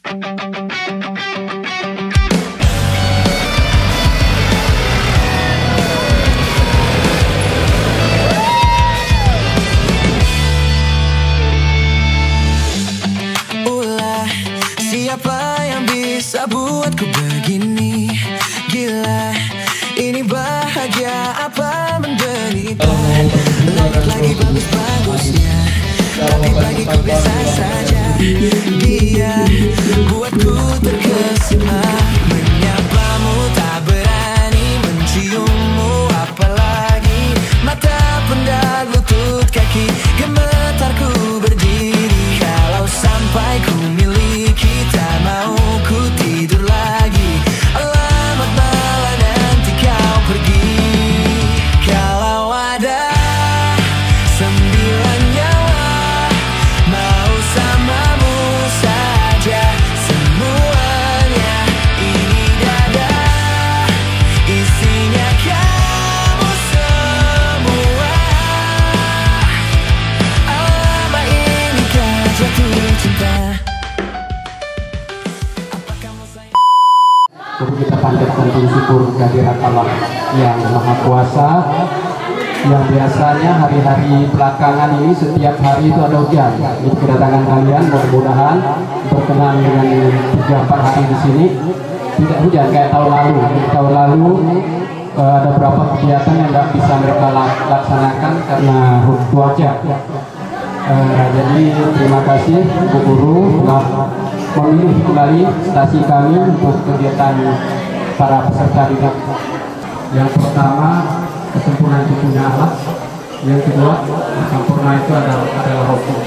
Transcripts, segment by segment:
Siapa yang bisa buatku begini? Gila, ini bahagia apa menderita? Langit lagi bagus-bagusnya, tapi bagiku biasa saja. Dia buatku terkesima, menyapamu tak berani, menciummu apalagi. Mata pendat, lutut kaki, gemetarku berdiri. Kalau sampai ku miliki, tak mau ku tidur lagi. Alamat malah nanti kau pergi. Kalau ada 9 nyawa, mau samamu saja semuanya. Ini dada, isinya kamu semua. Lama inikah jatuh cinta? Jadi kita panjatkan syukur kehadirat Allah yang Maha Kuasa, yang biasanya hari-hari belakangan ini setiap hari itu ada hujan. Ini kedatangan kalian mudah-mudahan berkenan dengan 3-4 hari di sini tidak hujan kayak tahun lalu. Tahun lalu ada beberapa kegiatan yang tidak bisa mereka laksanakan karena cuaca. Jadi terima kasih Bu Guru telah memilih kembali stasi kami untuk kegiatan para peserta didik. Yang pertama, kesempurnaan itu punya alat. Yang kedua, sempurna itu adalah hukum.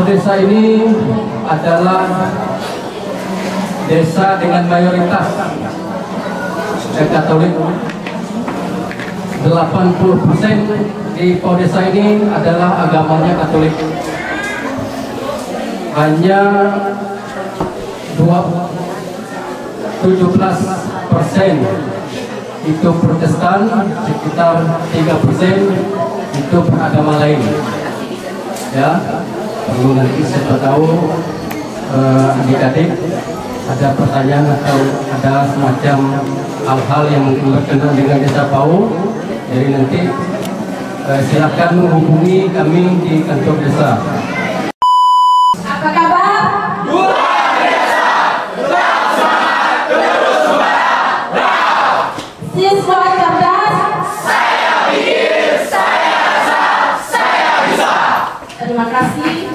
Desa ini adalah desa dengan mayoritas Katolik. 80% di desa ini adalah agamanya Katolik. Hanya 17% itu Protestan, sekitar 3% itu beragama lain. Ya, perlu nanti siapa tahu adik-adik ada pertanyaan atau ada semacam hal-hal yang mungkin berkenaan dengan desa Pau, jadi nanti silakan menghubungi kami di kantor desa. Apa kabar? Luar biasa, tetap semangat, terus semangat. Siswa cerdas, saya pikir, saya rasa, saya bisa. Terima kasih.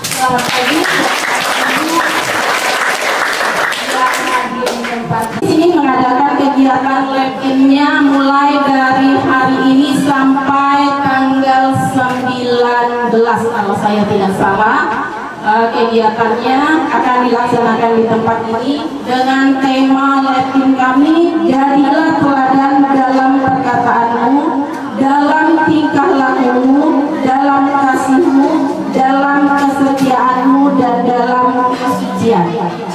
Selamat pagi. Di sini mengadakan kegiatan lab-in-nya mulai dari hari ini sampai tanggal 19 kalau saya tidak salah. Kegiatannya akan dilaksanakan di tempat ini dengan tema lab-in kami, jadilah teladan dalam perkataanmu, dalam tingkah lakumu, dalam kasihmu, dalam kesetiaanmu, dan dalam kesucian.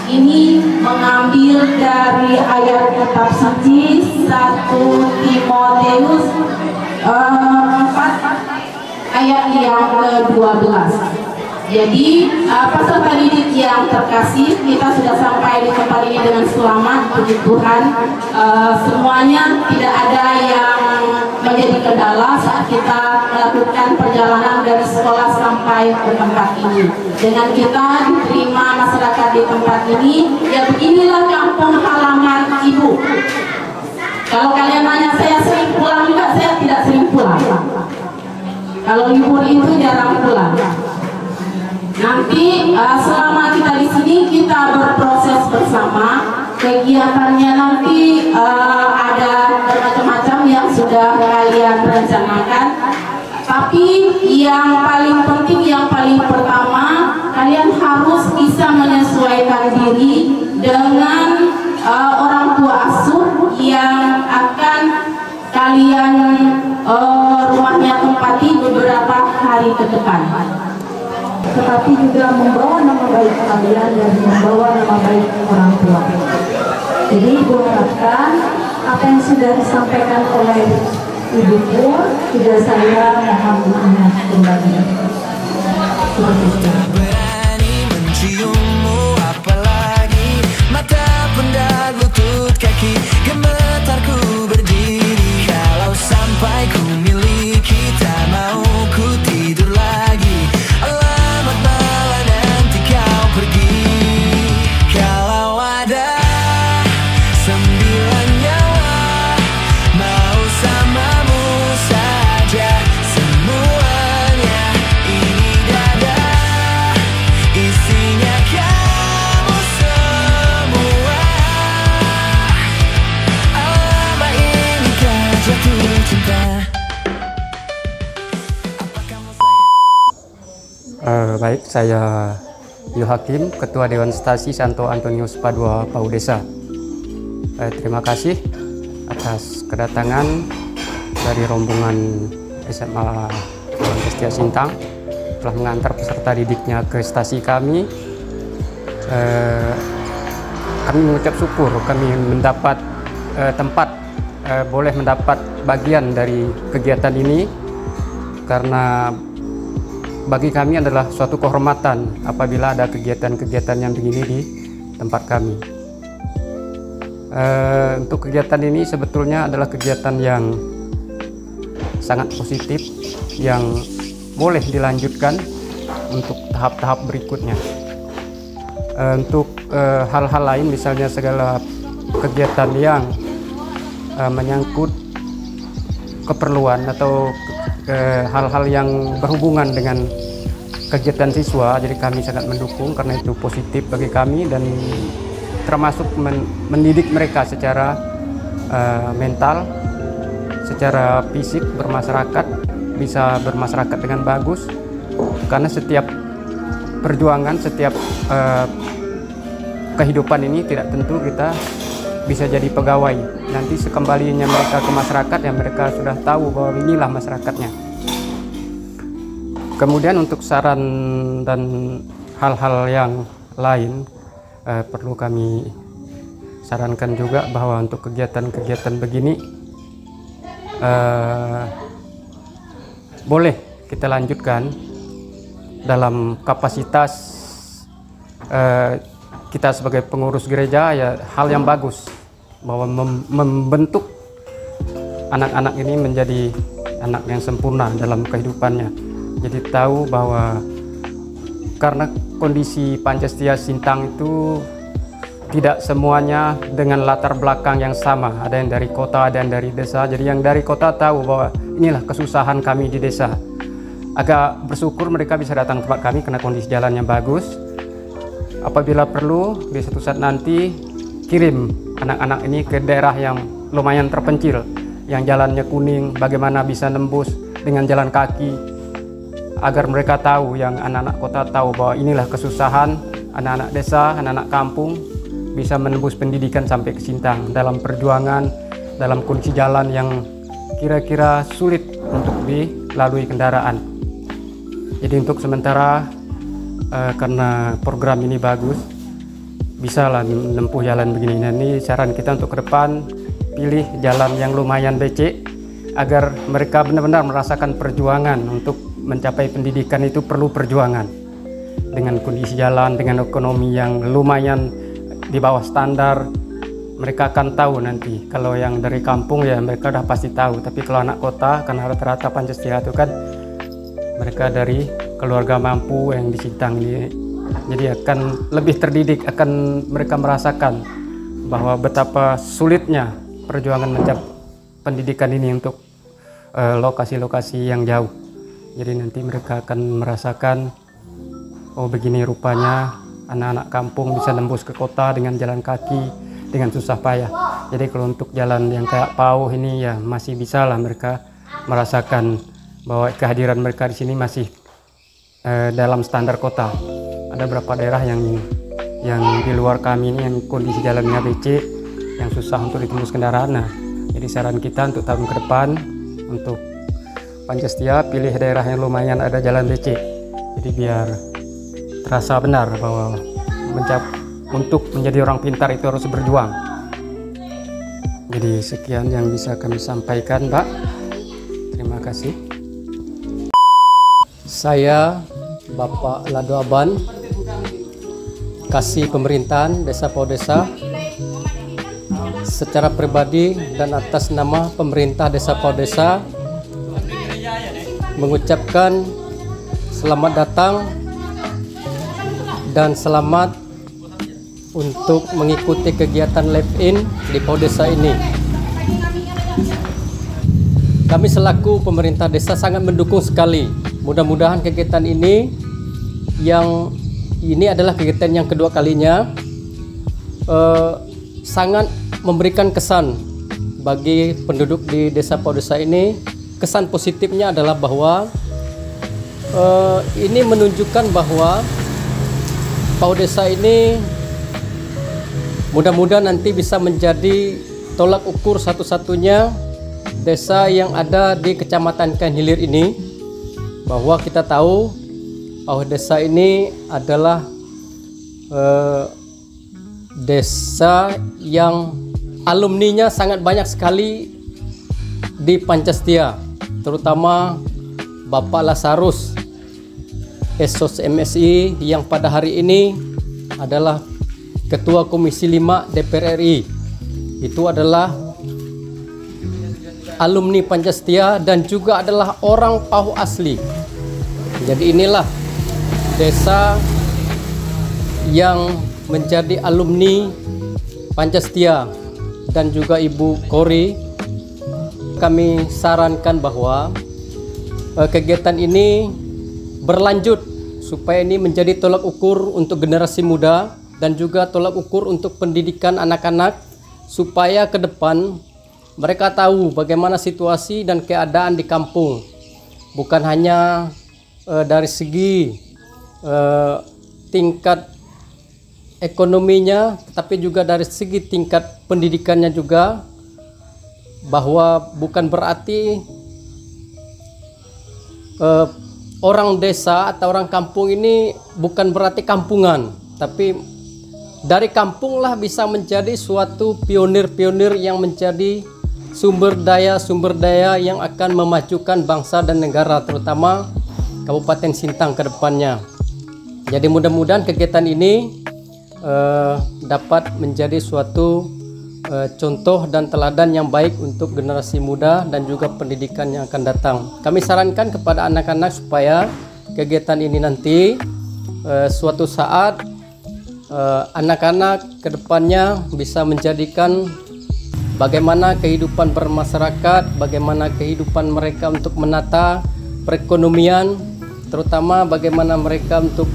Ini mengambil dari ayat kitab suci 1 Timotius 4 ayat yang ke-12. Jadi peserta didik yang terkasih, kita sudah sampai di tempat ini dengan selamat, puji Tuhan. Semuanya tidak ada yang menjadi kendala saat kita melakukan perjalanan dari sekolah sampai ke tempat ini. Dengan kita diterima masyarakat di tempat ini, ya beginilah kampung halaman Ibu. Kalau kalian nanya saya sering pulang juga, saya tidak sering pulang. Kalau libur itu jarang pulang. Nanti selama kita di sini kita berproses bersama. Kegiatannya nanti ada bermacam-macam yang sudah kalian rencanakan. Tapi yang paling penting, yang paling pertama, kalian harus bisa menyesuaikan diri dengan orang tua asuh yang akan kalian rumahnya tempati beberapa hari ke depan. Tetapi juga membawa nama baik kalian dan membawa nama baik orang tua. Jadi Ibu harapkan apa yang sudah disampaikan oleh Ibu Puan juga saya mohon maaf kembali. Berani menciummu, apalagi mata pundak lutut kaki, gemetarku berdiri. Kalau sampai ku miliki, tak mau ku tidur lagi. Alamat malah nanti kau pergi. Kalau ada 9 nyawa, mau samamu saja semuanya. Ini dada, isinya kamu semua. Lama inikah jatuh cinta? Baik, saya Yu Hakim, Ketua Dewan Stasi Santo Antonius Padua Pau Desa. Terima kasih atas kedatangan dari rombongan SMA Kestia Sintang telah mengantar peserta didiknya ke stasi kami. Kami mengucap syukur kami mendapat tempat boleh mendapat bagian dari kegiatan ini, karena bagi kami adalah suatu kehormatan apabila ada kegiatan-kegiatan yang begini di tempat kami. Untuk kegiatan ini sebetulnya adalah kegiatan yang sangat positif yang boleh dilanjutkan untuk tahap-tahap berikutnya. Untuk hal-hal lain, misalnya segala kegiatan yang menyangkut keperluan atau hal-hal yang berhubungan dengan kegiatan siswa, jadi kami sangat mendukung karena itu positif bagi kami dan termasuk mendidik mereka secara mental, secara fisik bermasyarakat, bisa bermasyarakat dengan bagus, karena setiap perjuangan, setiap kehidupan ini tidak tentu kita bisa jadi pegawai. Nanti sekembalinya mereka ke masyarakat, ya mereka sudah tahu bahwa inilah masyarakatnya. Kemudian untuk saran dan hal-hal yang lain, perlu kami sarankan juga bahwa untuk kegiatan-kegiatan begini boleh kita lanjutkan dalam kapasitas kita sebagai pengurus gereja, ya hal yang bagus bahwa membentuk anak-anak ini menjadi anak yang sempurna dalam kehidupannya. Jadi tahu bahwa karena kondisi Pancastia Sintang itu tidak semuanya dengan latar belakang yang sama, ada yang dari kota, ada yang dari desa. Jadi yang dari kota tahu bahwa inilah kesusahan kami di desa. Agak bersyukur mereka bisa datang ke tempat kami karena kondisi jalannya bagus. Apabila perlu, di suatu saat nanti kirim anak-anak ini ke daerah yang lumayan terpencil, yang jalannya kuning, bagaimana bisa nembus dengan jalan kaki, agar mereka tahu, yang anak-anak kota tahu bahwa inilah kesusahan anak-anak desa, anak-anak kampung bisa menembus pendidikan sampai ke Sintang dalam perjuangan, dalam kondisi jalan yang kira-kira sulit untuk dilalui kendaraan. Jadi untuk sementara karena program ini bagus, bisalah menempuh jalan begini. Nah, ini saran kita untuk ke depan, pilih jalan yang lumayan becek agar mereka benar-benar merasakan perjuangan. Untuk mencapai pendidikan itu perlu perjuangan. Dengan kondisi jalan, dengan ekonomi yang lumayan di bawah standar, mereka akan tahu nanti. Kalau yang dari kampung ya mereka udah pasti tahu, tapi kalau anak kota, karena rata-rata Pancasila itu kan mereka dari keluarga mampu yang di Sintang ini, jadi akan lebih terdidik, akan mereka merasakan bahwa betapa sulitnya perjuangan mencapai pendidikan ini untuk lokasi-lokasi yang jauh. Jadi nanti mereka akan merasakan, oh begini rupanya anak-anak kampung bisa nembus ke kota dengan jalan kaki, dengan susah payah. Jadi kalau untuk jalan yang kayak Pauh ini ya masih bisa lah mereka merasakan bahwa kehadiran mereka di sini masih dalam standar kota. Ada beberapa daerah yang di luar kami ini yang kondisi jalannya becek, yang susah untuk ditembus kendaraan. Nah, jadi saran kita untuk tahun ke depan untuk Pancastia, pilih daerah yang lumayan ada jalan becek. Jadi biar terasa benar bahwa untuk menjadi orang pintar itu harus berjuang. Jadi sekian yang bisa kami sampaikan, Pak. Terima kasih. Saya Bapak Lado Aban, Kasih Pemerintahan Desa Paudesa, secara pribadi dan atas nama pemerintah Desa Paudesa mengucapkan selamat datang dan selamat untuk mengikuti kegiatan live-in di Paudesa ini. Kami selaku pemerintah desa sangat mendukung sekali. Mudah-mudahan kegiatan ini adalah kegiatan yang kedua kalinya, sangat memberikan kesan bagi penduduk di Desa Paudesa ini. Kesan positifnya adalah bahwa ini menunjukkan bahwa Paudesa ini mudah-mudahan nanti bisa menjadi tolak ukur satu-satunya desa yang ada di Kecamatan Kain Hilir ini, bahwa kita tahu bahwa desa ini adalah desa yang alumninya sangat banyak sekali di Pancastia, terutama Bapak Lasarus Esos MSI yang pada hari ini adalah Ketua Komisi 5 DPR RI. Itu adalah alumni Pancastia dan juga adalah orang Pahu asli. Jadi inilah desa yang menjadi alumni Pancastia. Dan juga Ibu Kori, kami sarankan bahwa kegiatan ini berlanjut supaya ini menjadi tolak ukur untuk generasi muda dan juga tolak ukur untuk pendidikan anak-anak, supaya ke depan mereka tahu bagaimana situasi dan keadaan di kampung, bukan hanya dari segi tingkat ekonominya, tapi juga dari segi tingkat pendidikannya juga, bahwa bukan berarti orang desa atau orang kampung ini bukan berarti kampungan, tapi dari kampung lah bisa menjadi suatu pionir-pionir yang menjadi sumber daya yang akan memajukan bangsa dan negara, terutama Kabupaten Sintang ke depannya. Jadi mudah-mudahan kegiatan ini dapat menjadi suatu contoh dan teladan yang baik untuk generasi muda dan juga pendidikan yang akan datang. Kami sarankan kepada anak-anak supaya kegiatan ini nanti suatu saat anak-anak kedepannya bisa menjadikan bagaimana kehidupan bermasyarakat, bagaimana kehidupan mereka untuk menata perekonomian, terutama bagaimana mereka untuk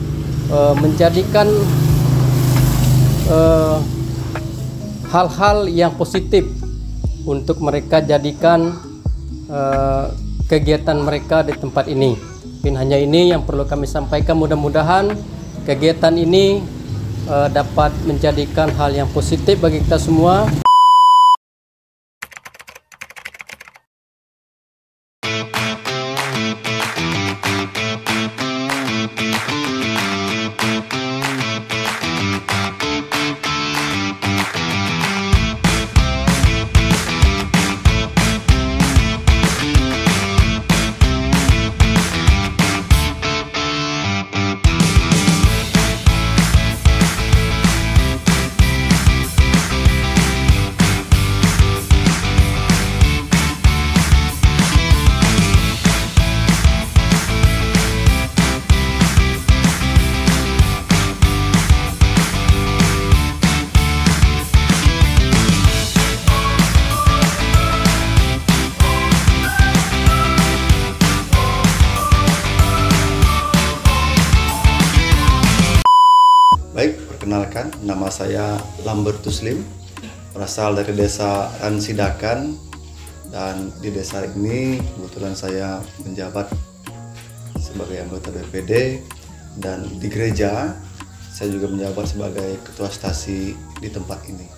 menjadikan hal-hal yang positif untuk mereka jadikan kegiatan mereka di tempat ini. Mungkin hanya ini yang perlu kami sampaikan. Mudah-mudahan kegiatan ini dapat menjadikan hal yang positif bagi kita semua. Baik, perkenalkan, nama saya Lambertus Lim, berasal dari desa Ransidakan, dan di desa ini kebetulan saya menjabat sebagai anggota BPD, dan di gereja saya juga menjabat sebagai ketua stasi di tempat ini.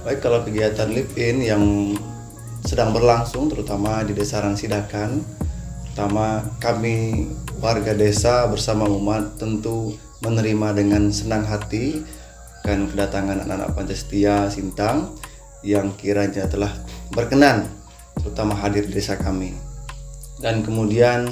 Baik, kalau kegiatan live-in yang sedang berlangsung terutama di desa Ransidakan, pertama kami warga desa bersama umat tentu menerima dengan senang hati kan kedatangan anak-anak Pancastia Sintang yang kiranya telah berkenan terutama hadir di desa kami. Dan kemudian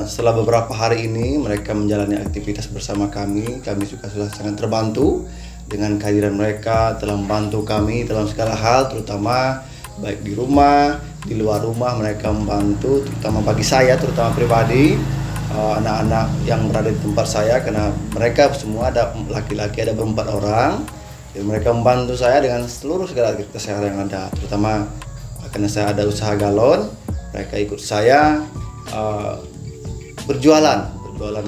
setelah beberapa hari ini mereka menjalani aktivitas bersama kami juga sudah sangat terbantu dengan kehadiran mereka, telah membantu kami dalam segala hal, terutama baik di rumah, di luar rumah mereka membantu, terutama bagi saya, terutama pribadi, anak-anak yang berada di tempat saya, karena mereka semua ada laki-laki, ada berempat orang, dan mereka membantu saya dengan seluruh segala aktivitas saya yang ada, terutama karena saya ada usaha galon, mereka ikut saya berjualan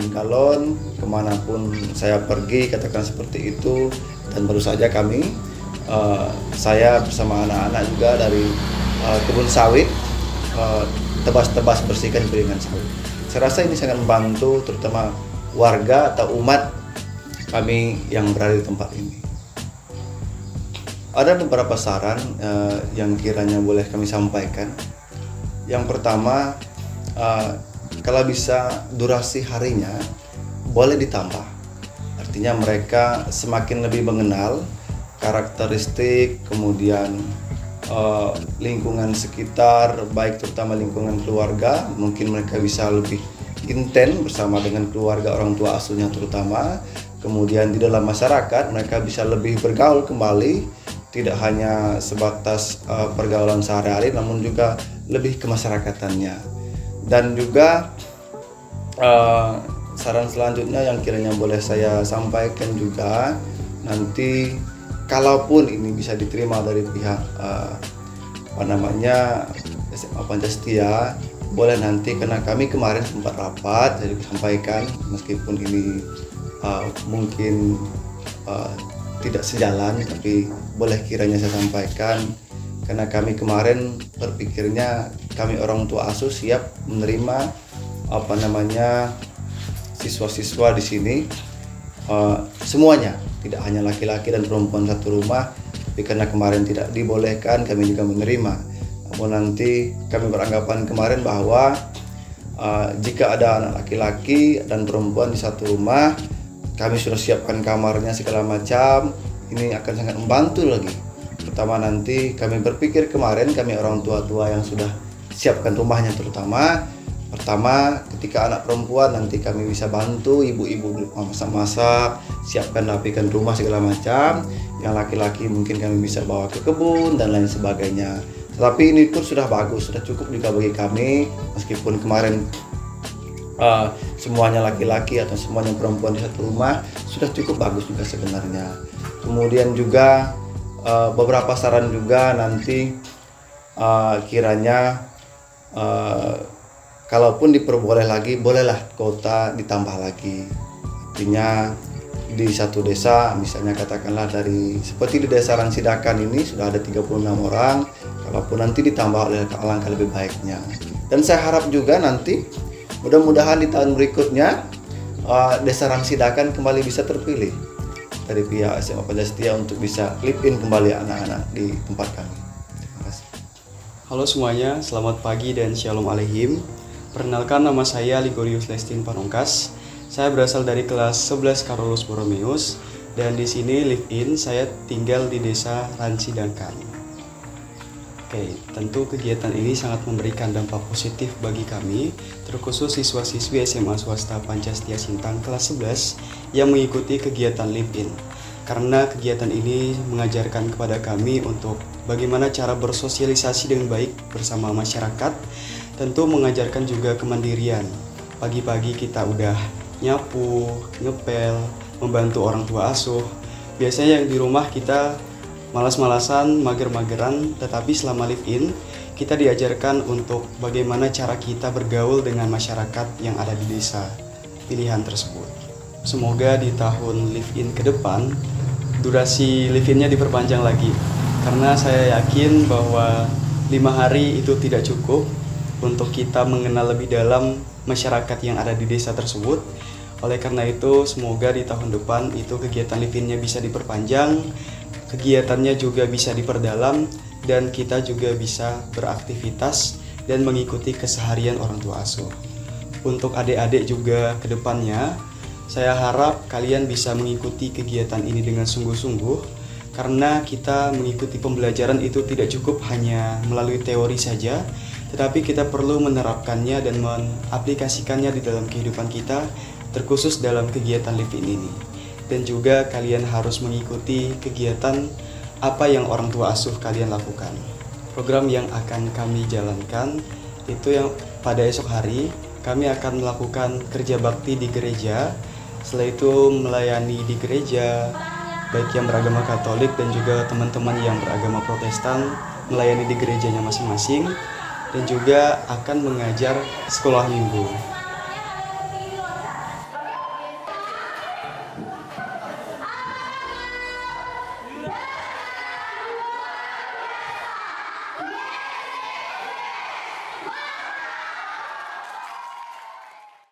galon kemanapun saya pergi, katakan seperti itu. Dan baru saja kami saya bersama anak-anak juga dari kebun sawit tebas-tebas bersihkan piringan sawit. Saya rasa ini sangat membantu terutama warga atau umat kami yang berada di tempat ini. Ada beberapa saran yang kiranya boleh kami sampaikan. Yang pertama, kalau bisa durasi harinya boleh ditambah. Artinya mereka semakin lebih mengenal karakteristik, kemudian lingkungan sekitar, baik terutama lingkungan keluarga. Mungkin mereka bisa lebih intens bersama dengan keluarga orang tua asuhnya terutama. Kemudian di dalam masyarakat mereka bisa lebih bergaul kembali, tidak hanya sebatas pergaulan sehari-hari, namun juga lebih kemasyarakatannya. Dan juga saran selanjutnya yang kiranya boleh saya sampaikan juga, nanti kalaupun ini bisa diterima dari pihak SMA Pancastia, boleh nanti, karena kami kemarin sempat rapat, jadi sampaikan meskipun ini mungkin tidak sejalan, tapi boleh kiranya saya sampaikan, karena kami kemarin berpikirnya kami orang tua asuh siap menerima siswa-siswa di sini semuanya, tidak hanya laki-laki dan perempuan satu rumah, tapi karena kemarin tidak dibolehkan kami juga menerima. Namun nanti kami beranggapan kemarin bahwa jika ada anak laki-laki dan perempuan di satu rumah, kami sudah siapkan kamarnya segala macam, ini akan sangat membantu lagi. Pertama nanti kami berpikir kemarin, kami orang tua-tua yang sudah siapkan rumahnya terutama, pertama ketika anak perempuan nanti kami bisa bantu ibu-ibu masak-masak, siapkan rapikan rumah segala macam. Yang laki-laki mungkin kami bisa bawa ke kebun dan lain sebagainya. Tetapi ini pun sudah bagus, sudah cukup juga bagi kami, meskipun kemarin semuanya laki-laki atau semuanya perempuan di satu rumah, sudah cukup bagus juga sebenarnya. Kemudian juga beberapa saran juga nanti kiranya kalaupun diperboleh lagi, bolehlah kota ditambah lagi. Artinya di satu desa, misalnya katakanlah dari seperti di desa Ransidakan ini sudah ada 36 orang, kalaupun nanti ditambah oleh alangkah lebih baiknya. Dan saya harap juga nanti mudah-mudahan di tahun berikutnya desa Ransidakan kembali bisa terpilih dari pihak SMA Pancastia untuk bisa live in kembali anak-anak di tempat kami. Terima kasih. Halo semuanya, selamat pagi dan shalom aleihim. Perkenalkan, nama saya Ligorius Lestin Panongkas. Saya berasal dari kelas 11 Carolus Borromeus, dan di sini live in saya tinggal di desa Ransidakan. Oke, tentu kegiatan ini sangat memberikan dampak positif bagi kami, terkhusus siswa-siswi SMA swasta Pancastia Sintang kelas 11 yang mengikuti kegiatan live in. Karena kegiatan ini mengajarkan kepada kami untuk bagaimana cara bersosialisasi dengan baik bersama masyarakat, tentu mengajarkan juga kemandirian. Pagi-pagi kita udah nyapu, ngepel, membantu orang tua asuh. Biasanya yang di rumah kita malas-malasan, mager-mageran, tetapi selama live in kita diajarkan untuk bagaimana cara kita bergaul dengan masyarakat yang ada di desa pilihan tersebut. Semoga di tahun live in ke depan durasi live in-nya diperpanjang lagi, karena saya yakin bahwa 5 hari itu tidak cukup untuk kita mengenal lebih dalam masyarakat yang ada di desa tersebut. Oleh karena itu, semoga di tahun depan itu kegiatan live in-nya bisa diperpanjang, kegiatannya juga bisa diperdalam, dan kita juga bisa beraktivitas dan mengikuti keseharian orang tua asuh. Untuk adik-adik juga ke depannya, saya harap kalian bisa mengikuti kegiatan ini dengan sungguh-sungguh, karena kita mengikuti pembelajaran itu tidak cukup hanya melalui teori saja, tetapi kita perlu menerapkannya dan mengaplikasikannya di dalam kehidupan kita, terkhusus dalam kegiatan Live In ini. Dan juga kalian harus mengikuti kegiatan apa yang orang tua asuh kalian lakukan. Program yang akan kami jalankan itu yang pada esok hari kami akan melakukan kerja bakti di gereja. Setelah itu melayani di gereja, baik yang beragama Katolik dan juga teman-teman yang beragama Protestan melayani di gerejanya masing-masing, dan juga akan mengajar sekolah minggu.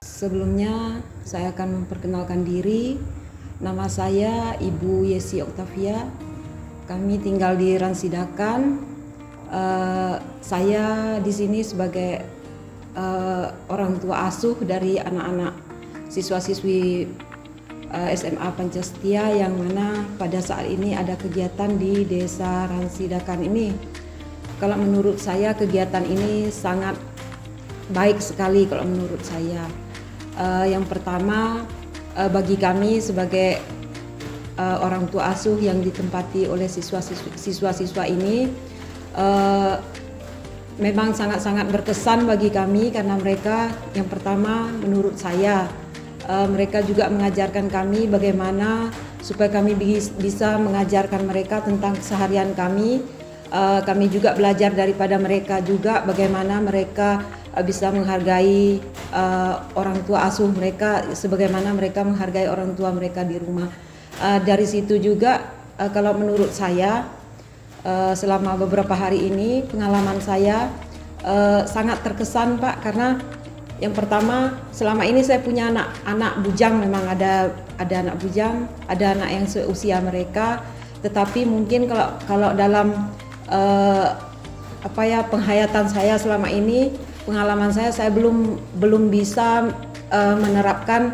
Sebelumnya saya akan memperkenalkan diri. Nama saya Ibu Yesi Oktavia. Kami tinggal di Ransidakan. Saya di sini sebagai orang tua asuh dari anak-anak siswa-siswi SMA Pancasetia yang mana pada saat ini ada kegiatan di Desa Ransidakan ini. Kalau menurut saya kegiatan ini sangat baik sekali kalau menurut saya. Yang pertama, bagi kami sebagai orang tua asuh yang ditempati oleh siswa-siswa ini memang sangat-sangat berkesan bagi kami, karena mereka yang pertama menurut saya mereka juga mengajarkan kami bagaimana supaya kami bisa mengajarkan mereka tentang keseharian kami. Kami juga belajar daripada mereka juga bagaimana mereka bisa menghargai orang tua asuh mereka sebagaimana mereka menghargai orang tua mereka di rumah. Dari situ juga kalau menurut saya selama beberapa hari ini pengalaman saya sangat terkesan, Pak, karena yang pertama selama ini saya punya anak bujang, memang ada anak bujang, ada anak yang seusia mereka, tetapi mungkin kalau dalam penghayatan saya selama ini, pengalaman saya belum bisa menerapkan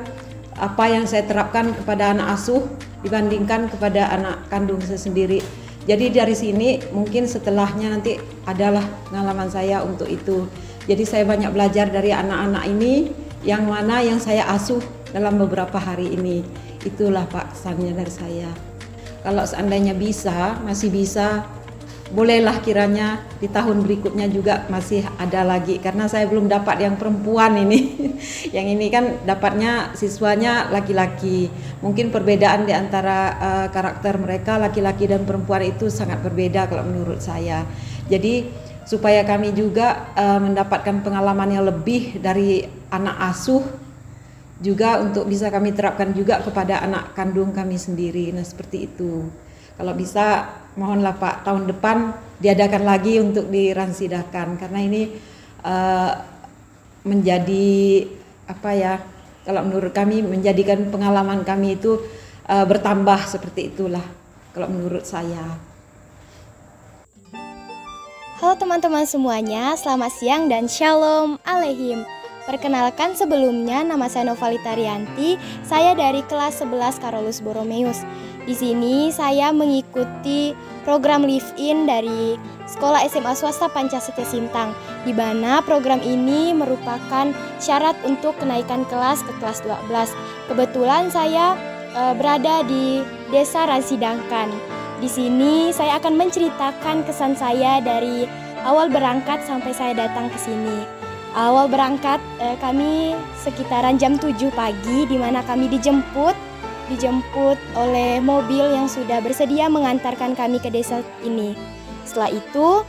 apa yang saya terapkan kepada anak asuh dibandingkan kepada anak kandung saya sendiri. Jadi dari sini mungkin setelahnya nanti adalah pengalaman saya untuk itu. Jadi saya banyak belajar dari anak-anak ini yang mana yang saya asuh dalam beberapa hari ini. Itulah Pak kesannya dari saya. Kalau seandainya masih bisa, bolehlah kiranya di tahun berikutnya juga masih ada lagi, karena saya belum dapat yang perempuan ini. Yang ini kan dapatnya siswanya laki-laki. Mungkin perbedaan di antara karakter mereka laki-laki dan perempuan itu sangat berbeda kalau menurut saya. Jadi supaya kami juga mendapatkan pengalaman yang lebih dari anak asuh, juga untuk bisa kami terapkan juga kepada anak kandung kami sendiri. Nah seperti itu. Kalau bisa mohonlah Pak tahun depan diadakan lagi untuk di Ransidakan, karena ini menjadi kalau menurut kami menjadikan pengalaman kami itu bertambah, seperti itulah kalau menurut saya. Halo teman-teman semuanya, selamat siang dan Shalom Aleihim. Perkenalkan sebelumnya, nama saya Novalita Rianti, saya dari kelas 11 Carolus Borromeus. Di sini saya mengikuti program Live In dari Sekolah SMA Swasta Pancasetia Sintang, di mana program ini merupakan syarat untuk kenaikan kelas ke kelas 12. Kebetulan saya berada di Desa Ransidakan. Di sini saya akan menceritakan kesan saya dari awal berangkat sampai saya datang ke sini. Awal berangkat kami sekitaran jam 7 pagi, di mana kami dijemput oleh mobil yang sudah bersedia mengantarkan kami ke desa ini. Setelah itu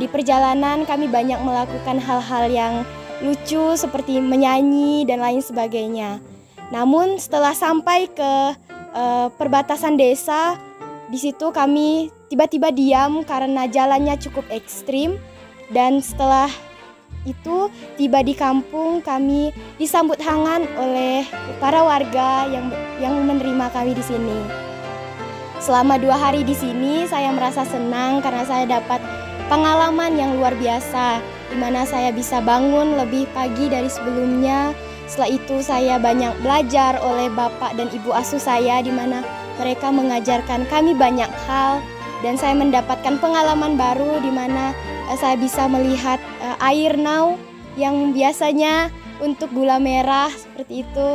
di perjalanan kami banyak melakukan hal-hal yang lucu seperti menyanyi dan lain sebagainya. Namun setelah sampai ke perbatasan desa, di situ kami tiba-tiba diam karena jalannya cukup ekstrim, dan setelah itu tiba di kampung, kami disambut hangat oleh para warga yang menerima kami di sini. Selama 2 hari di sini saya merasa senang karena saya dapat pengalaman yang luar biasa, di mana saya bisa bangun lebih pagi dari sebelumnya. Setelah itu saya banyak belajar oleh bapak dan ibu asuh saya, di mana mereka mengajarkan kami banyak hal dan saya mendapatkan pengalaman baru di mana saya bisa melihat air nau yang biasanya untuk gula merah seperti itu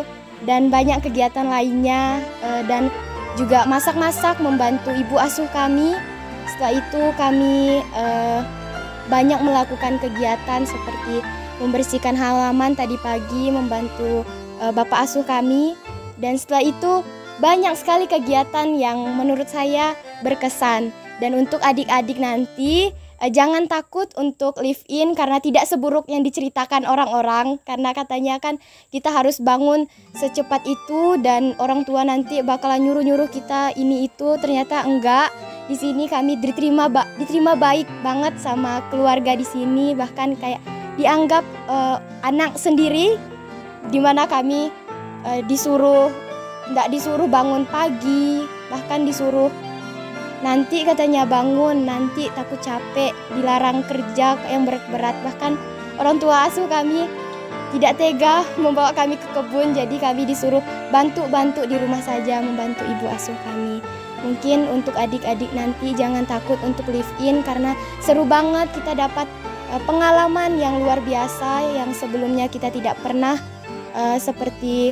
dan banyak kegiatan lainnya dan juga masak-masak membantu ibu asuh kami. Setelah itu kami banyak melakukan kegiatan seperti membersihkan halaman tadi pagi, membantu bapak asuh kami. Dan setelah itu banyak sekali kegiatan yang menurut saya berkesan. Dan untuk adik-adik nanti jangan takut untuk live in karena tidak seburuk yang diceritakan orang-orang. Karena katanya kan kita harus bangun secepat itu dan orang tua nanti bakalan nyuruh-nyuruh kita ini itu. Ternyata enggak. Di sini kami diterima baik banget sama keluarga di sini, bahkan kayak dianggap anak sendiri, dimana kami nggak disuruh bangun pagi, bahkan disuruh nanti katanya bangun, nanti takut capek, dilarang kerja yang berat-berat. Bahkan orang tua asuh kami tidak tega membawa kami ke kebun, jadi kami disuruh bantu-bantu di rumah saja, membantu ibu asuh kami. Mungkin untuk adik-adik nanti jangan takut untuk live in karena seru banget, kita dapat pengalaman yang luar biasa yang sebelumnya kita tidak pernah seperti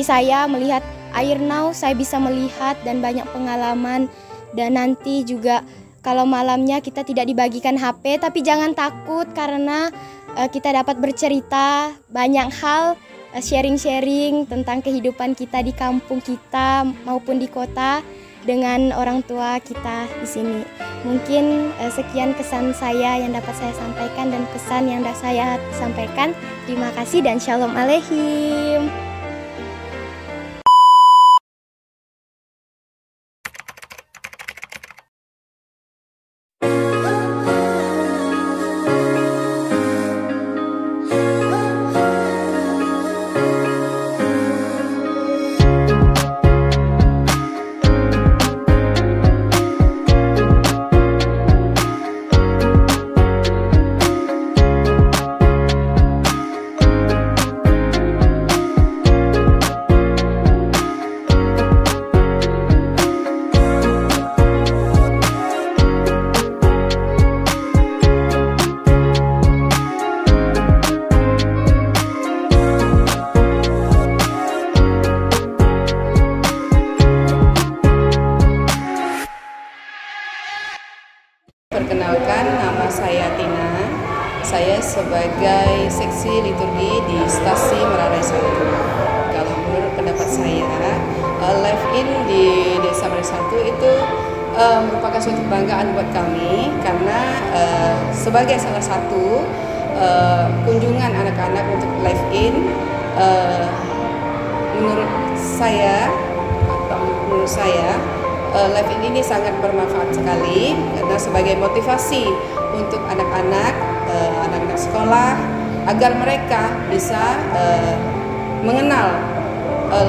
saya melihat air nau, saya bisa melihat dan banyak pengalaman. Dan nanti juga kalau malamnya kita tidak dibagikan HP, tapi jangan takut karena kita dapat bercerita banyak hal, sharing-sharing tentang kehidupan kita di kampung kita maupun di kota dengan orang tua kita di sini. Mungkin sekian kesan saya yang dapat saya sampaikan dan pesan yang dapat saya sampaikan. Terima kasih dan Shalom Aleihim. Perkenalkan, nama saya Tina. Saya sebagai seksi liturgi di Stasi Merarai 1. Kalau menurut pendapat saya, live in di Desa Merarai 1 itu merupakan suatu kebanggaan buat kami karena sebagai salah satu kunjungan anak-anak untuk live in, menurut saya live in ini sangat bermanfaat sekali karena sebagai motivasi untuk anak-anak sekolah agar mereka bisa mengenal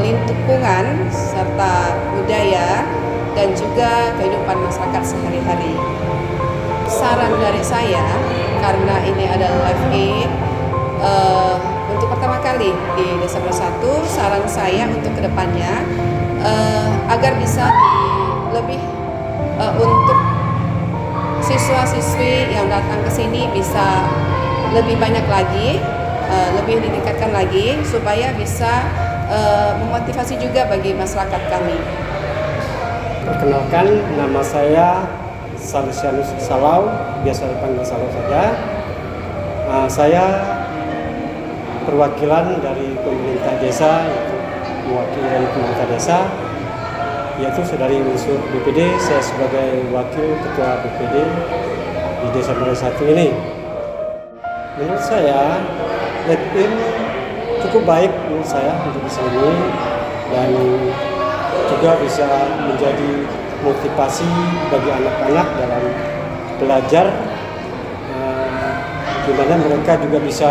lingkungan serta budaya dan juga kehidupan masyarakat sehari-hari. Saran dari saya karena ini adalah live in untuk pertama kali di Desa Bersatu, saran saya untuk kedepannya agar bisa lebih untuk siswa-siswi yang datang ke sini bisa lebih banyak lagi, lebih ditingkatkan lagi supaya bisa memotivasi juga bagi masyarakat kami. Perkenalkan, nama saya Salesianus Salau, biasa dipanggil Salau saja. Saya perwakilan dari pemerintah desa, yaitu mewakili dari pemerintah desa, yaitu saudari unsur BPD. Saya sebagai wakil ketua BPD di Desa Merarai 1 ini. Menurut saya, live in cukup baik menurut saya untuk di sini dan juga bisa menjadi motivasi bagi anak-anak dalam belajar, di mana mereka juga bisa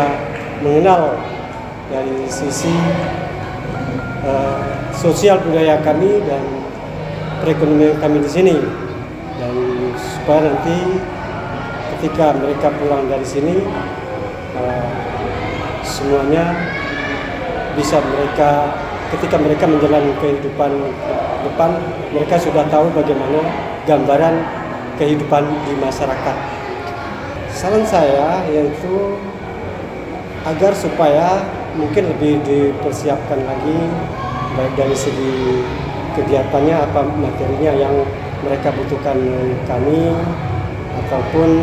mengenal dari sisi sosial budaya kami dan perekonomian kami di sini, dan supaya nanti ketika mereka pulang dari sini semuanya bisa mereka ketika mereka menjalani kehidupan depan, mereka sudah tahu bagaimana gambaran kehidupan di masyarakat. Saran saya yaitu agar supaya mungkin lebih dipersiapkan lagi, baik dari segi kegiatannya, apa materinya yang mereka butuhkan kami, ataupun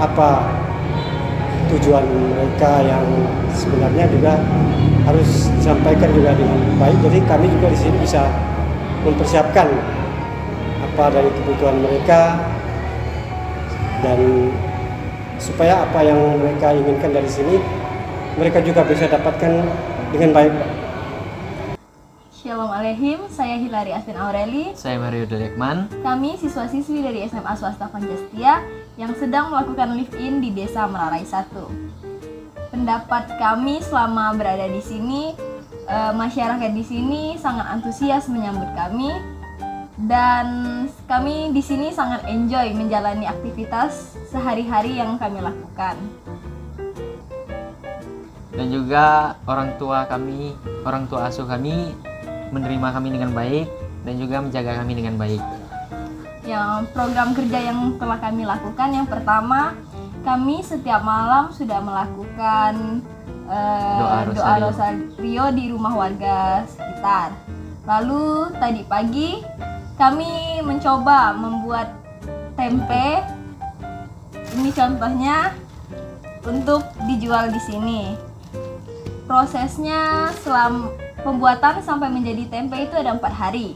apa tujuan mereka yang sebenarnya juga harus disampaikan juga dengan baik. Jadi kami juga di sini bisa mempersiapkan apa dari kebutuhan mereka, dan supaya apa yang mereka inginkan dari sini mereka juga bisa dapatkan dengan baik. Shalom Aleihim, saya Hilary Astin Aureli. Saya Mario Delekman. Kami siswa-siswi dari SMA Swasta Pancastia yang sedang melakukan live-in di Desa Merarai 1. Pendapat kami selama berada di sini, masyarakat di sini sangat antusias menyambut kami, dan kami di sini sangat enjoy menjalani aktivitas sehari-hari yang kami lakukan. Dan juga orang tua asuh kami menerima kami dengan baik dan juga menjaga kami dengan baik. Yang program kerja yang telah kami lakukan, yang pertama, kami setiap malam sudah melakukan doa rosario di rumah warga sekitar. Lalu tadi pagi kami mencoba membuat tempe. Ini contohnya untuk dijual di sini. Prosesnya selama pembuatan sampai menjadi tempe itu ada 4 hari.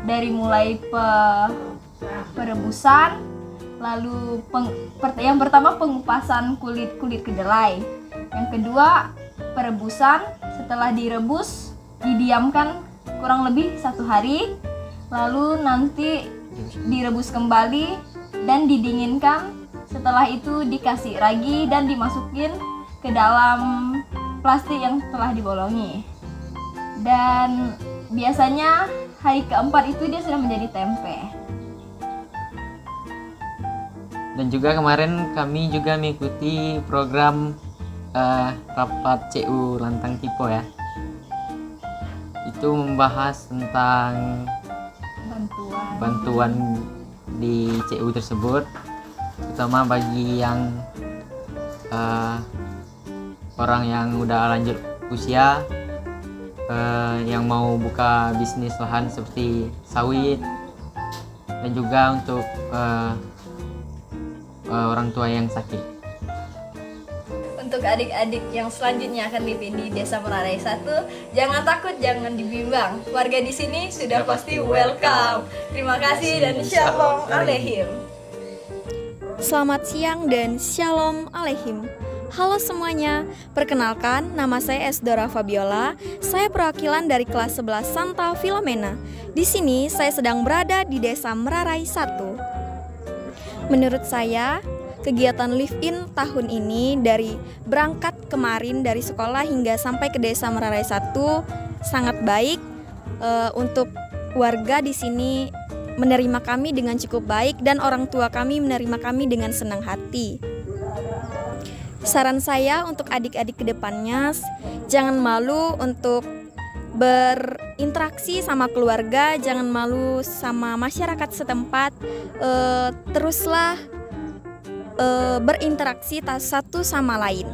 Dari mulai perebusan, lalu yang pertama pengupasan kulit kedelai, yang kedua perebusan. Setelah direbus didiamkan kurang lebih 1 hari, lalu nanti direbus kembali dan didinginkan. Setelah itu dikasih ragi dan dimasukin ke dalam plastik yang telah dibolongi. Dan biasanya hari keempat itu dia sudah menjadi tempe. Dan juga kemarin kami juga mengikuti program rapat CU Lantang Tipo ya. Itu membahas tentang bantuan di CU tersebut, terutama bagi yang orang yang udah lanjut usia, yang mau buka bisnis lahan seperti sawit, dan juga untuk orang tua yang sakit. Untuk adik-adik yang selanjutnya akan live-in di Desa Merarai 1, jangan takut, jangan dibimbang. Warga di sini sudah pasti welcome. Terima kasih dan Shalom Aleihim. Selamat siang dan Shalom Aleihim. Halo semuanya, perkenalkan nama saya Esdora Fabiola. Saya perwakilan dari kelas 11 Santa Filomena. Di sini saya sedang berada di Desa Merarai 1. Menurut saya, kegiatan live-in tahun ini dari berangkat kemarin dari sekolah hingga sampai ke Desa Merarai 1 sangat baik. Untuk warga di sini menerima kami dengan cukup baik dan orang tua kami menerima kami dengan senang hati. Saran saya untuk adik-adik kedepannya, jangan malu untuk berinteraksi sama keluarga, jangan malu sama masyarakat setempat, teruslah berinteraksi satu sama lain.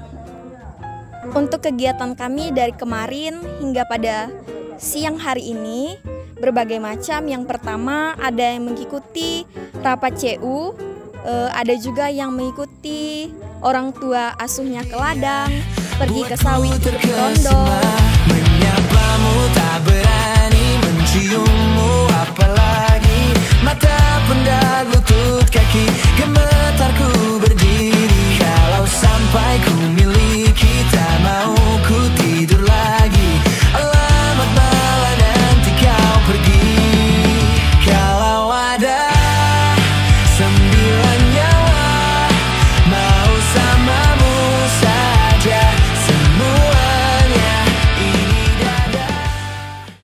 Untuk kegiatan kami dari kemarin hingga pada siang hari ini berbagai macam. Yang pertama ada yang mengikuti rapat CU, ada juga yang mengikuti orang tua asuhnya ke ladang, pergi ke sawit untuk rondo. Menyapamu tak berat.